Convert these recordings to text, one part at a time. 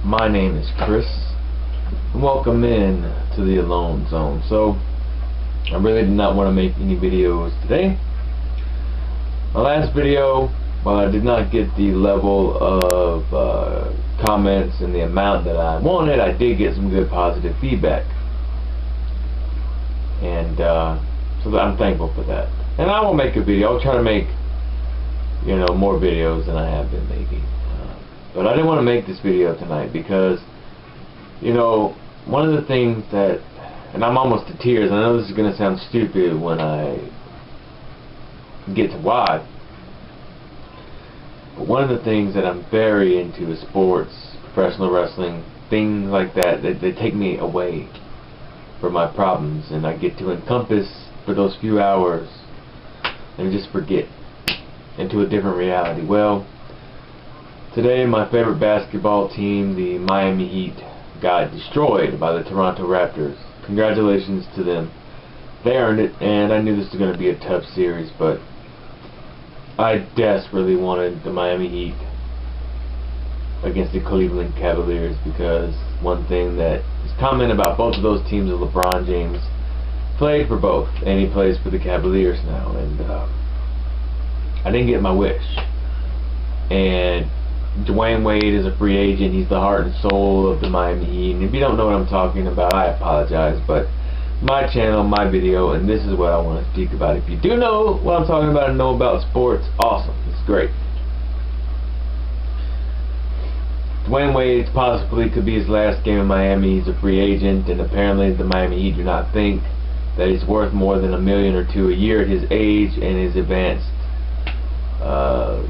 My name is Chris, and welcome in to the Alone Zone. So, I really did not want to make any videos today. My last video, while I did not get the level of comments and the amount that I wanted, I did get some good positive feedback. And so I'm thankful for that. And I will make a video. I'll try to make, more videos than I have been making. But I didn't want to make this video tonight because, one of the things that, and I'm almost to tears, I know this is going to sound stupid when I get to why, but one of the things that I'm very into is sports, professional wrestling, things like that, they take me away from my problems, and I get to encompass for those few hours and just forget into a different reality. Well, today my favorite basketball team, the Miami Heat, got destroyed by the Toronto Raptors. Congratulations to them. They earned it, and I knew this was going to be a tough series, but I desperately wanted the Miami Heat against the Cleveland Cavaliers, because one thing that is common about both of those teams is LeBron James played for both, and he plays for the Cavaliers now, and I didn't get my wish. And Dwyane Wade is a free agent. He's the heart and soul of the Miami Heat. And if you don't know what I'm talking about, I apologize. But my channel, my video, and this is what I want to speak about. If you do know what I'm talking about and know about sports, awesome. It's great. Dwyane Wade possibly could be his last game in Miami. He's a free agent, and apparently the Miami Heat do not think that he's worth more than $1 million or $2 million a year at his age and his advanced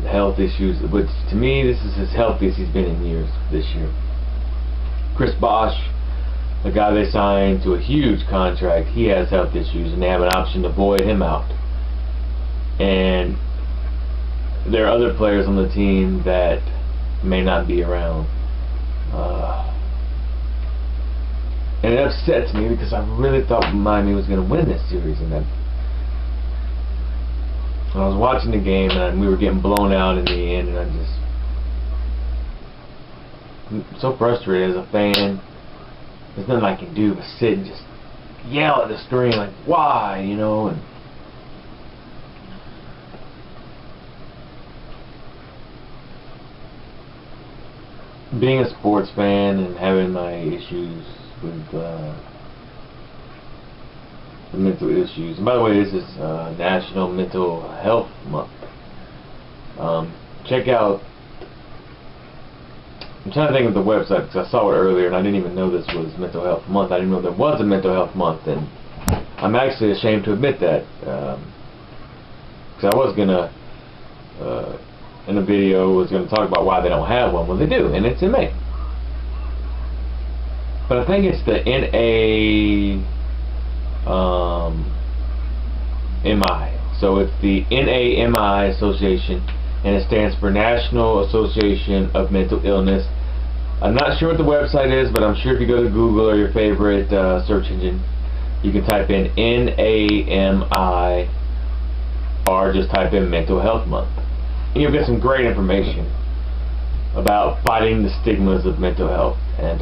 health issues, which to me, this is as healthy as he's been in years this year. Chris Bosh, the guy they signed to a huge contract, he has health issues, and they have an option to void him out. And there are other players on the team that may not be around. And it upsets me because I really thought Miami was going to win this series, and I was watching the game, and we were getting blown out in the end, and I'm so frustrated as a fan. There's nothing I can do but sit and just yell at the screen like, why, and being a sports fan and having my issues with the mental issues. And by the way, this is National Mental Health Month. Check out, I'm trying to think of the website because I saw it earlier and I didn't even know this was Mental Health Month. I didn't know there was a Mental Health Month, and I'm actually ashamed to admit that, because I was gonna in the video was going to talk about why they don't have one. Well, they do, and it's in May. But I think it's the NAMI. So it's the NAMI Association, and it stands for National Association of Mental Illness. I'm not sure what the website is, but I'm sure if you go to Google or your favorite search engine, you can type in NAMI or just type in Mental Health Month. And you'll get some great information about fighting the stigmas of mental health. And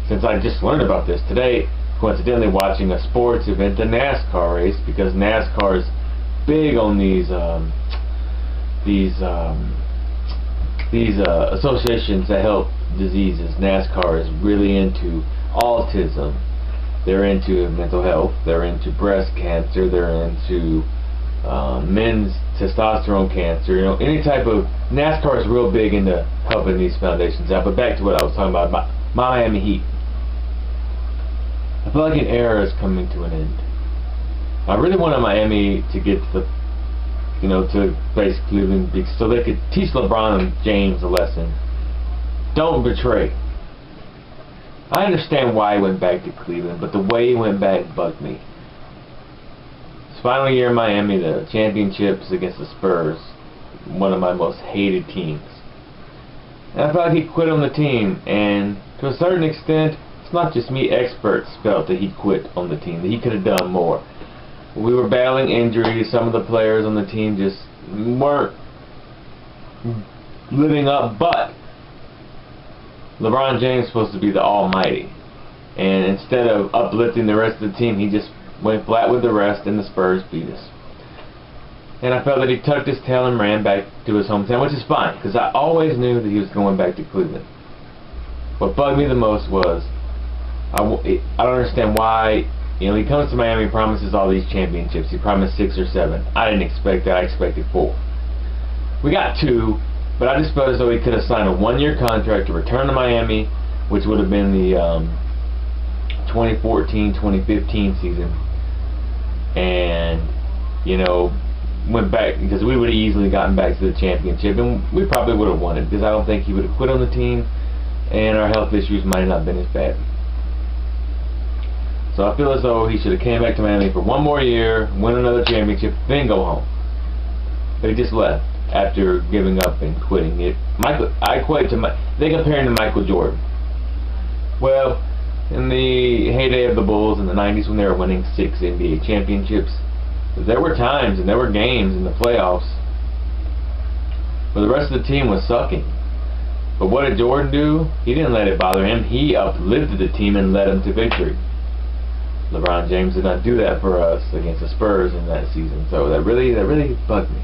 since I just learned about this today, coincidentally watching a sports event, the NASCAR race, because NASCAR is big on these associations that help diseases. NASCAR is really into autism. They're into mental health. They're into breast cancer. They're into men's testosterone cancer. Any type of, NASCAR is real big into helping these foundations out. But back to what I was talking about Miami Heat. I feel like an era is coming to an end. I really wanted Miami to get to the, to face Cleveland, so they could teach LeBron and James a lesson. Don't betray. I understand why he went back to Cleveland, but the way he went back bugged me. His final year in Miami, the championships against the Spurs, one of my most hated teams. And I felt like he quit on the team, and to a certain extent, it's not just me, experts felt that he quit on the team, that he could have done more. We were battling injuries. Some of the players on the team just weren't living up, but LeBron James is supposed to be the almighty. And instead of uplifting the rest of the team, he just went flat with the rest, and the Spurs beat us. And I felt that he tucked his tail and ran back to his hometown, which is fine, because I always knew that he was going back to Cleveland. What bugged me the most was, I don't understand why, he comes to Miami, promises all these championships. He promised 6 or 7. I didn't expect that. I expected 4. We got 2, but I just felt as though he could have signed a 1-year contract to return to Miami, which would have been the 2014-2015 season, and went back, because we would have easily gotten back to the championship, and we probably would have won it, because I don't think he would have quit on the team, and our health issues might not have been as bad. So I feel as though he should have came back to Miami for 1 more year, win another championship, then go home. But he just left after giving up and quitting it. They compare him to Michael Jordan. Well, in the heyday of the Bulls in the 90s, when they were winning 6 NBA championships, there were times and there were games in the playoffs where the rest of the team was sucking. But what did Jordan do? He didn't let it bother him. He uplifted the team and led them to victory. LeBron James did not do that for us against the Spurs in that season. So that really bugged me.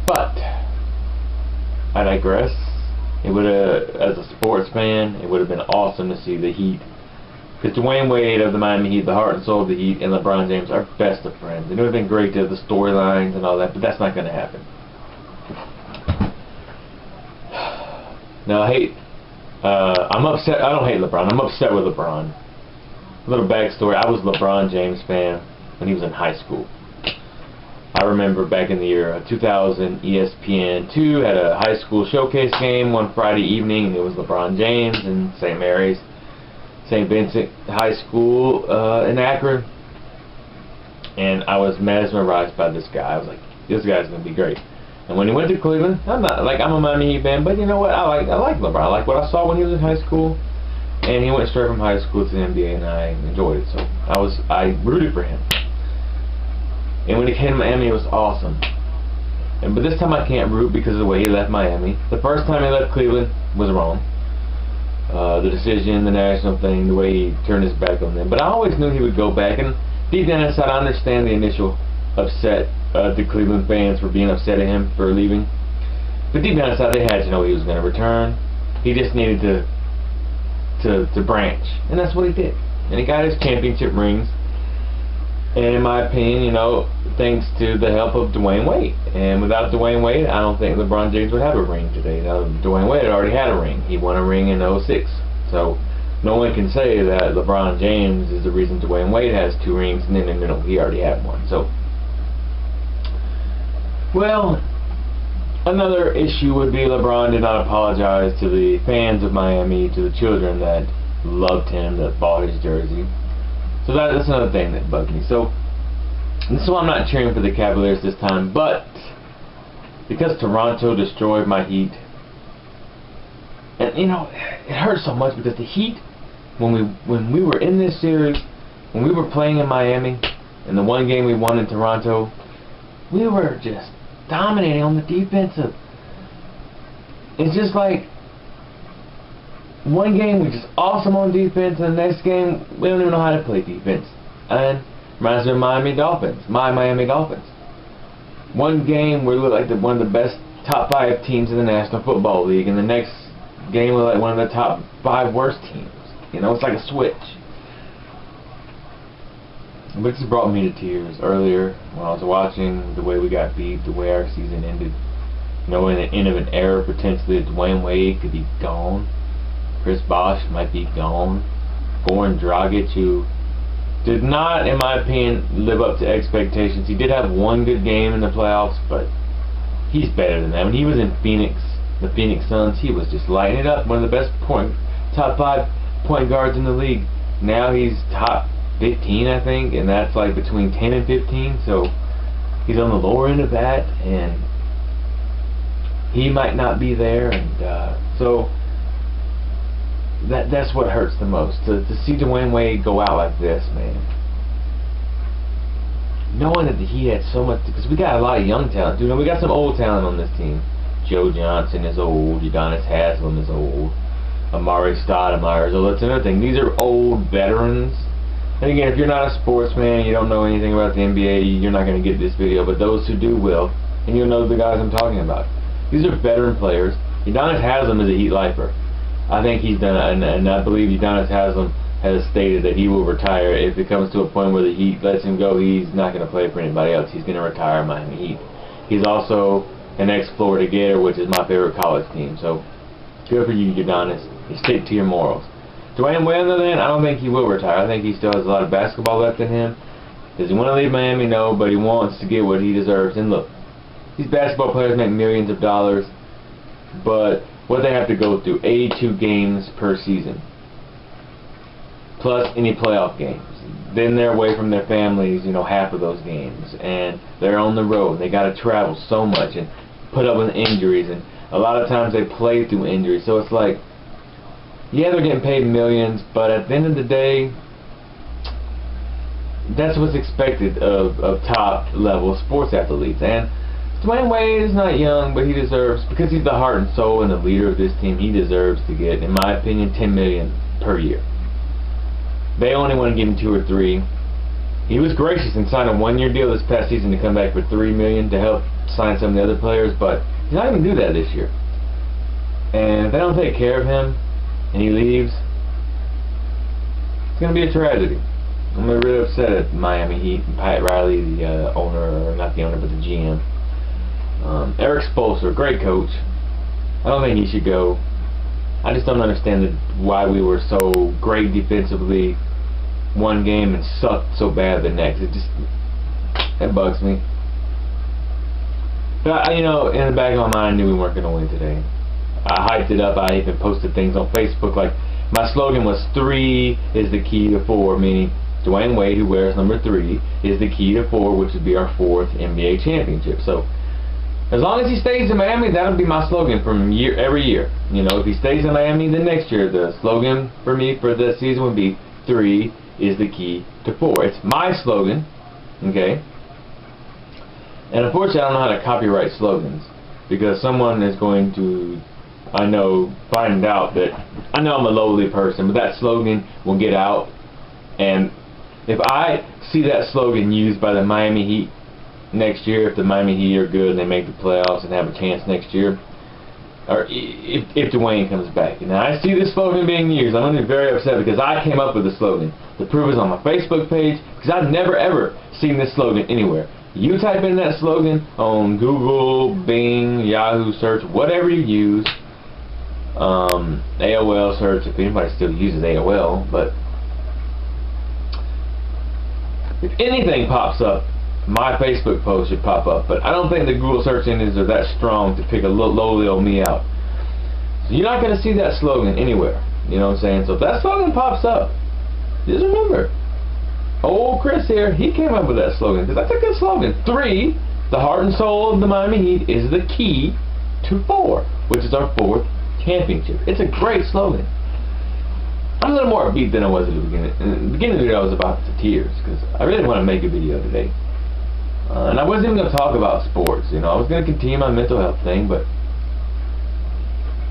But I digress. It would have, as a sports fan, it would have been awesome to see the Heat. Because Dwyane Wade of the Miami Heat, the heart and soul of the Heat, and LeBron James are best of friends. And it would have been great to have the storylines and all that, but that's not going to happen. Now, I'm upset. I don't hate LeBron. I'm upset with LeBron. A little backstory. I was a LeBron James fan when he was in high school. I remember back in the year 2000, ESPN2 had a high school showcase game one Friday evening, and it was LeBron James in St. Mary's, St. Vincent High School in Akron. And I was mesmerized by this guy. I was like, this guy's going to be great. And when he went to Cleveland, I'm a Miami Heat fan, but you know what? I like LeBron. I like what I saw when he was in high school, and he went straight from high school to the NBA, and I enjoyed it. So I rooted for him. And when he came to Miami, it was awesome. But this time I can't root because of the way he left Miami. The first time he left Cleveland was wrong. The decision, the national thing, the way he turned his back on them. But I always knew he would go back, and deep down inside, I understand the initial upset the Cleveland fans for being upset at him for leaving. But deep down inside, they had to know he was going to return. He just needed to branch, and that's what he did. And he got his championship rings. And in my opinion, thanks to the help of Dwyane Wade. And without Dwyane Wade, I don't think LeBron James would have a ring today. Now, Dwyane Wade already had a ring. He won a ring in 2006. So no one can say that LeBron James is the reason Dwyane Wade has 2 rings. No, he already had one. So, well, another issue would be LeBron did not apologize to the fans of Miami, to the children that loved him, that bought his jersey. So that's another thing that bugged me. So this is why I'm not cheering for the Cavaliers this time. But because Toronto destroyed my Heat, and it hurts so much because the Heat, when we were in this series, when we were playing in Miami, in the one game we won in Toronto, we were just dominating on the defensive. It's just like, one game we're just awesome on defense, and the next game we don't even know how to play defense. And reminds me of Miami Dolphins. One game we look like one of the best top 5 teams in the National Football League, and the next game we're like one of the top 5 worst teams. It's like a switch. But this brought me to tears earlier when I was watching the way we got beat, the way our season ended. In the end of an era, potentially Dwyane Wade could be gone. Chris Bosh might be gone. Goran Dragic, who did not, in my opinion, live up to expectations. He did have one good game in the playoffs, but he's better than that. When he was in Phoenix, the Phoenix Suns, he was just lighting it up. One of the best top 5 point guards in the league. Now he's top 15, I think, and that's like between 10 and 15. So he's on the lower end of that, and he might not be there. And so that's what hurts the most, to see Dwyane Wade go out like this, man. Knowing that he had so much, because we got a lot of young talent, we got some old talent on this team, Joe Johnson is old. Udonis Haslem is old. Amari Stoudemire is old. That's another thing. These are old veterans. And again, if you're not a sportsman, you don't know anything about the NBA, you're not going to get this video. But those who do will, and you'll know the guys I'm talking about. These are veteran players. Udonis Haslem is a Heat lifer. I think he's done, and I believe Udonis Haslem has stated that he will retire if it comes to a point where the Heat lets him go. He's not going to play for anybody else. He's going to retire Miami Heat. He's also an ex-Florida Gator, which is my favorite college team. So good for you, Udonis. You stick to your morals. Dwyane Wade, on the other hand, I don't think he will retire. I think he still has a lot of basketball left in him. Does he want to leave Miami? No, but he wants to get what he deserves. And look, these basketball players make millions of dollars, but what they have to go through, 82 games per season, plus any playoff games. Then they're away from their families, half of those games, and they're on the road. They got to travel so much and put up with injuries, and a lot of times they play through injuries. So it's like, yeah, they're getting paid millions, but at the end of the day, that's what's expected of top-level sports athletes. And Dwyane Wade is not young, but he deserves, because he's the heart and soul and the leader of this team, he deserves to get, in my opinion, $10 million per year. They only want to give him 2 or 3. He was gracious and signed a 1-year deal this past season to come back for $3 million to help sign some of the other players, but he's not going to do that this year. And if they don't take care of him and he leaves, it's going to be a tragedy. I'm really upset at Miami Heat and Pat Riley, the owner, or not the owner, but the GM. Eric Spoelstra, great coach. I don't think he should go. I just don't understand why we were so great defensively one game and sucked so bad the next. That bugs me. But in the back of my mind, I knew we weren't going to win today. I hyped it up. I even posted things on Facebook. Like, my slogan was 3 is the key to 4, meaning Dwyane Wade, who wears number 3, is the key to 4, which would be our 4th NBA championship. So as long as he stays in Miami, that'll be my slogan from every year. If he stays in Miami the next year, the slogan for me for the season would be 3 is the key to 4. It's my slogan, okay? And unfortunately, I don't know how to copyright slogans, because someone is going to, I know, find out that, I know I'm a lowly person, but that slogan will get out. And if I see that slogan used by the Miami Heat next year, if the Miami Heat are good and they make the playoffs and have a chance next year, or if Dwyane comes back, and I see this slogan being used, I'm going to be very upset, because I came up with the slogan. The proof is on my Facebook page, because I've never ever seen this slogan anywhere. You type in that slogan on Google, Bing, Yahoo search, whatever you use, AOL search, if anybody still uses AOL, but if anything pops up, my Facebook post should pop up, but I don't think the Google search engines are that strong to pick a lowly old me out. So you're not going to see that slogan anywhere. You know what I'm saying? So if that slogan pops up, just remember, old Chris here, he came up with that slogan, because that's a good slogan. 3, the heart and soul of the Miami Heat, is the key to 4, which is our 4th championship. It's a great slogan. I'm a little more upbeat than I was at the beginning. In the beginning of the video, I was about to tears, because I really want to make a video today. And I wasn't even going to talk about sports. I was going to continue my mental health thing, but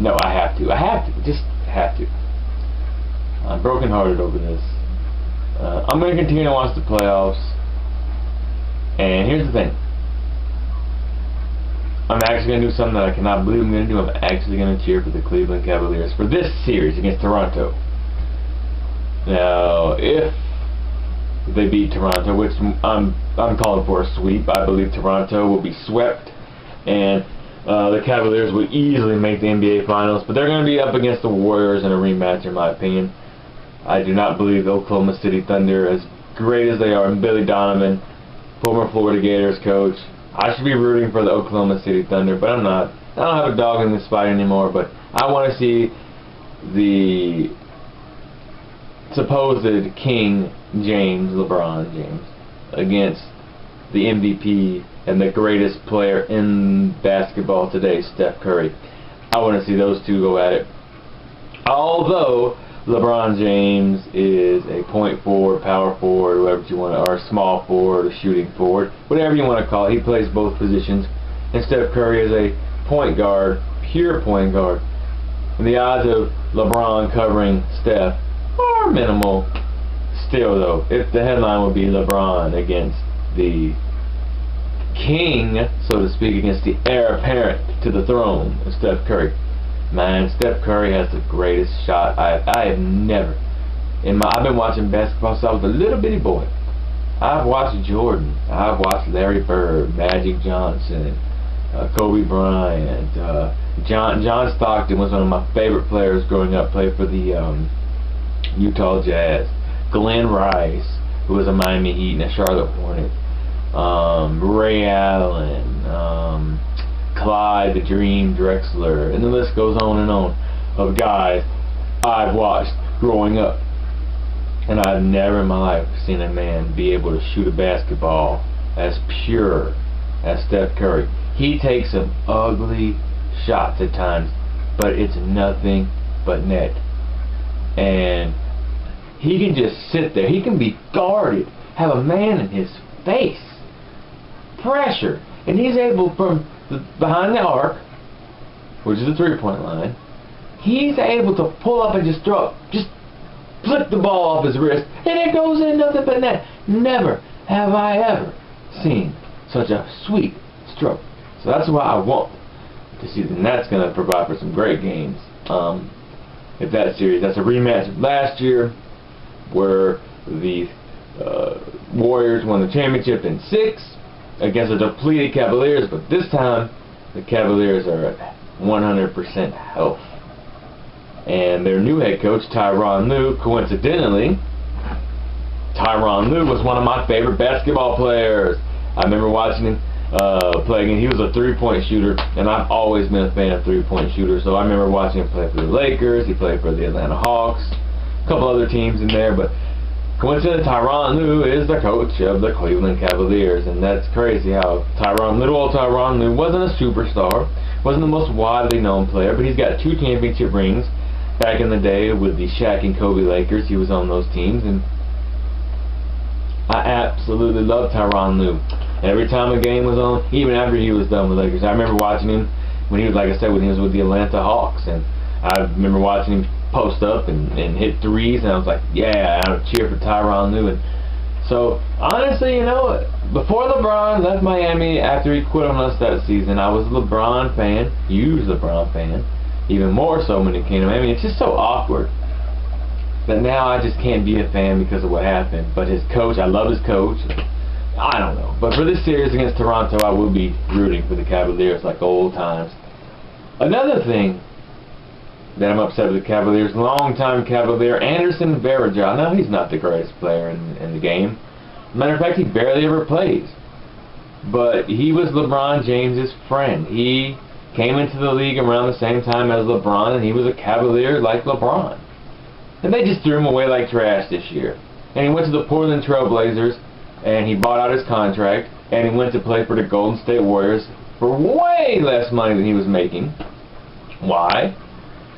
no, I have to. Just have to. I'm brokenhearted over this. I'm going to continue to watch the playoffs. And here's the thing. I'm actually going to do something that I cannot believe I'm going to do. I'm actually going to cheer for the Cleveland Cavaliers for this series against Toronto. Now, if they beat Toronto, which I'm calling for a sweep, I believe Toronto will be swept, and the Cavaliers will easily make the NBA Finals, but they're going to be up against the Warriors in a rematch, in my opinion. I do not believe the Oklahoma City Thunder, as great as they are, and Billy Donovan, former Florida Gators coach, I should be rooting for the Oklahoma City Thunder, but I'm not. I don't have a dog in this fight anymore, but I want to see the supposed King James, LeBron James, against the MVP and the greatest player in basketball today, Steph Curry. I want to see those two go at it. Although LeBron James is a point forward, power forward, whatever you want, or a small forward, a shooting forward, whatever you want to call it. He plays both positions. And Steph Curry is a point guard, pure point guard. And the odds of LeBron covering Steph are minimal. Still, though, if the headline would be LeBron against the king, so to speak, against the heir apparent to the throne of Steph Curry. Man, Steph Curry has the greatest shot I have never. I've been watching basketball since I was a little bitty boy. I've watched Jordan. I've watched Larry Bird, Magic Johnson, Kobe Bryant. John Stockton was one of my favorite players growing up. Played for the Utah Jazz. Glenn Rice, who was a Miami Heat and a Charlotte Hornet. Ray Allen, Clyde the Dream Drexler, and the list goes on of guys I've watched growing up. And I've never in my life seen a man be able to shoot a basketball as pure as Steph Curry. He takes some ugly shots at times, but it's nothing but net. And he can just sit there. He can be guarded, have a man in his face, pressure, and he's able from behind the arc, which is the three-point line, he's able to pull up and just flick the ball off his wrist, and it goes in nothing but net. Never have I ever seen such a sweet stroke. So that's why I want to see the Nets going to provide for some great games. If that series, that's a rematch of last year, where the Warriors won the championship in 6 against the depleted Cavaliers, but this time the Cavaliers are at 100% health. And their new head coach, Tyronn Lue, coincidentally, Tyronn Lue was one of my favorite basketball players. I remember watching him play, and he was a three-point shooter, and I've always been a fan of three-point shooters. So I remember watching him play for the Lakers. He played for the Atlanta Hawks, a couple other teams in there, but coincidentally, Tyronn Lue is the coach of the Cleveland Cavaliers, and that's crazy how little old Tyronn Lue wasn't a superstar, wasn't the most widely known player, but he's got 2 championship rings. Back in the day with the Shaq and Kobe Lakers, he was on those teams, and I absolutely loved Tyronn Lue. Every time a game was on, even after he was done with the Lakers, I remember watching him when he was, like I said, when he was with the Atlanta Hawks, and I remember watching him post up and hit threes, and I was like, yeah, I would cheer for Tyronn Lue. And so, honestly, you know, before LeBron left Miami, after he quit on us that season, I was a LeBron fan, huge LeBron fan. Even more so when it came to Miami. It's just so awkward that now I just can't be a fan because of what happened. But his coach, I love his coach. I don't know. But for this series against Toronto, I will be rooting for the Cavaliers like old times. Another thing that I'm upset with the Cavaliers, longtime Cavalier Anderson Varejao. Now, he's not the greatest player in the game. Matter of fact, he barely ever plays. But he was LeBron James's friend. He came into the league around the same time as LeBron, and he was a Cavalier like LeBron. And they just threw him away like trash this year. And he went to the Portland Trail Blazers, and he bought out his contract, and he went to play for the Golden State Warriors for way less money than he was making. Why?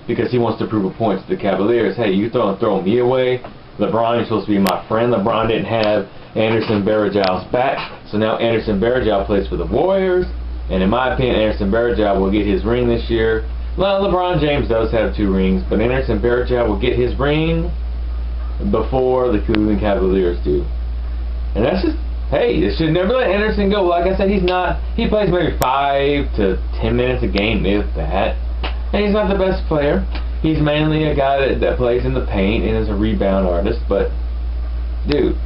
Because he wants to prove a point to the Cavaliers. Hey, you throw me away. LeBron, you're supposed to be my friend. LeBron didn't have Anderson Varejao's back, so now Anderson Varejao plays for the Warriors. And in my opinion, Anderson Varejao will get his ring this year. Well, LeBron James does have 2 rings, but Anderson Varejao will get his ring before the Cleveland Cavaliers do. And that's just, hey, they should never let Anderson go. Like I said, he plays maybe 5 to 10 minutes a game, if that. And he's not the best player. He's mainly a guy that plays in the paint and is a rebound artist, but, dude,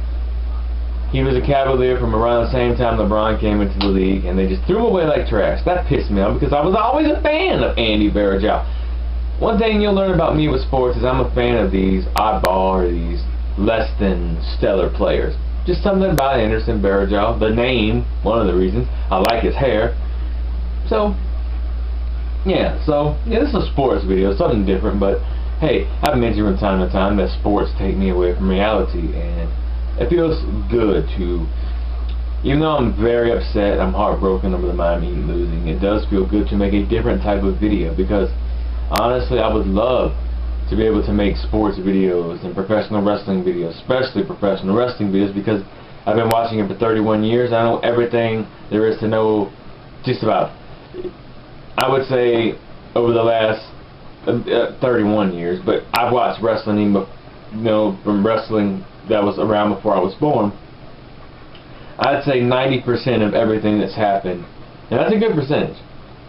he was a Cavalier from around the same time LeBron came into the league, and they just threw him away like trash. That pissed me off because I was always a fan of Andy Varejao. One thing you'll learn about me with sports is I'm a fan of these oddball or these less than stellar players. Just something about Anderson Varejao, the name, one of the reasons. I like his hair. So, yeah, this is a sports video, something different, but hey, I've mentioned from time to time that sports take me away from reality, and it feels good to, even though I'm very upset, I'm heartbroken over the Miami Heat losing, it does feel good to make a different type of video, because honestly, I would love to be able to make sports videos and professional wrestling videos, especially professional wrestling videos, because I've been watching it for 31 years. I know everything there is to know just about. I would say over the last 31 years, but I've watched wrestling, from wrestling that was around before I was born. I'd say 90% of everything that's happened, and that's a good percentage,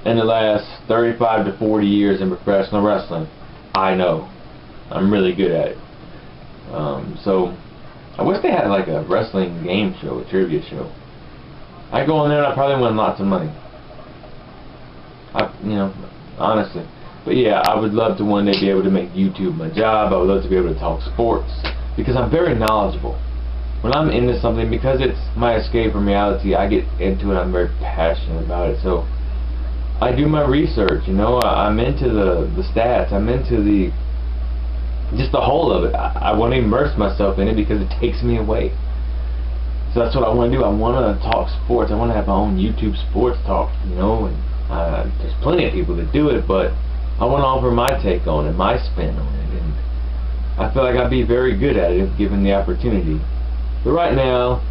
in the last 35 to 40 years in professional wrestling, I know. I'm really good at it. So I wish they had like a wrestling game show, a trivia show. I go in there and I probably win lots of money. Honestly. But yeah, I would love to one day be able to make YouTube my job. I would love to be able to talk sports, because I'm very knowledgeable. When I'm into something, because it's my escape from reality, I get into it. I'm very passionate about it. So I do my research. I'm into the stats. I'm into just the whole of it. I want to immerse myself in it because it takes me away. So that's what I want to do. I want to talk sports. I want to have my own YouTube sports talk. And there's plenty of people that do it, but I want to offer my take on it, my spin on it, and I feel like I'd be very good at it if given the opportunity. But right now,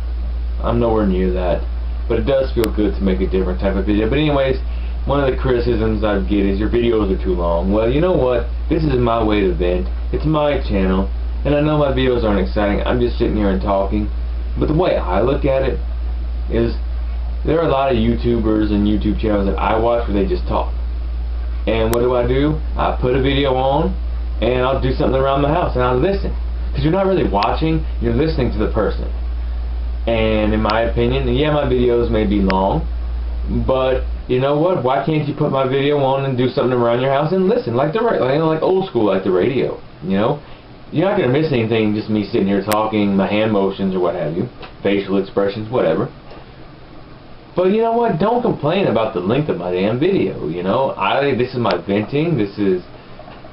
I'm nowhere near that. But it does feel good to make a different type of video. But anyways, one of the criticisms I get is your videos are too long. Well, you know what? This is my way to vent. It's my channel, and I know my videos aren't exciting. I'm just sitting here and talking. But the way I look at it is, there are a lot of YouTubers and YouTube channels that I watch where they just talk. And what do? I put a video on, and I'll do something around the house, and I'll listen. Because you're not really watching, you're listening to the person. And in my opinion, yeah, my videos may be long, but you know what? Why can't you put my video on and do something around your house and listen, like old school, like the radio? You're not gonna miss anything, just me sitting here talking, my hand motions or what have you, facial expressions, whatever. But you know what? Don't complain about the length of my damn video. This is my venting. This is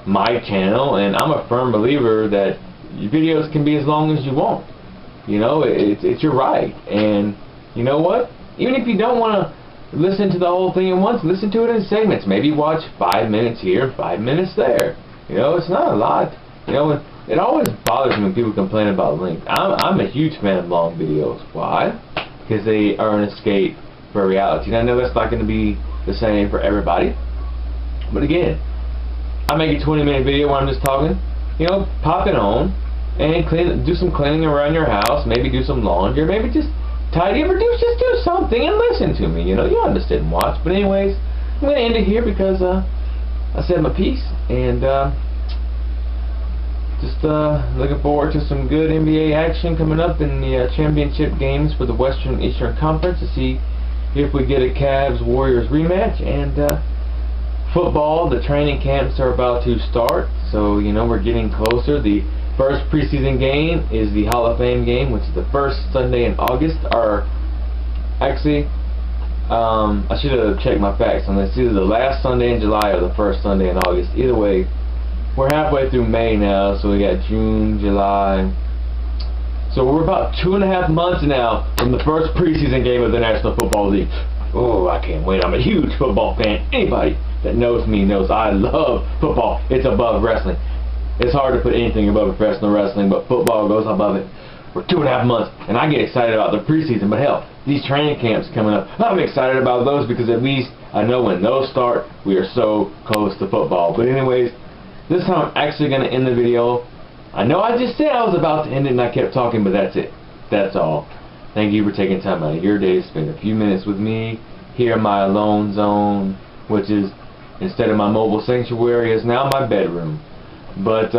my channel, and I'm a firm believer that your videos can be as long as you want. It's your right. And you know what? Even if you don't want to listen to the whole thing at once, listen to it in segments. Maybe watch 5 minutes here, 5 minutes there. It's not a lot. It always bothers me when people complain about length. I'm a huge fan of long videos. Why? Because they are an escape for reality. And I know that's not going to be the same for everybody. But again, I make a 20-minute video where I'm just talking. Pop it on and do some cleaning around your house. Maybe do some laundry. Or maybe just tidy up, or just do something and listen to me. You don't have to sit and watch. But anyways, I'm going to end it here because I said my piece. And just looking forward to some good NBA action coming up in the championship games for the Western Eastern Conference, to see if we get a Cavs-Warriors rematch. And football, the training camps are about to start, so we're getting closer. The first preseason game is the Hall of Fame game, which is the first Sunday in August. Or actually, I should have checked my facts on this. It's either the last Sunday in July or the first Sunday in August. Either way, we're halfway through May now, so we got June, July. So we're about 2.5 months now from the first preseason game of the National Football League. Oh, I can't wait. I'm a huge football fan. Anybody that knows me knows I love football. It's above wrestling. It's hard to put anything above professional wrestling, but football goes above it. For 2.5 months, and I get excited about the preseason. But hell, these training camps coming up, I'm excited about those, because at least I know when those start, we are so close to football. But anyways, this time I'm actually going to end the video. I know I just said I was about to end it and I kept talking, but that's it. That's all. Thank you for taking time out of your day to spend a few minutes with me here in my alone zone, which is, instead of my mobile sanctuary, is now my bedroom. But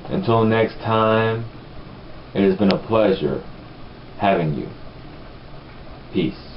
until next time, it has been a pleasure having you. Peace.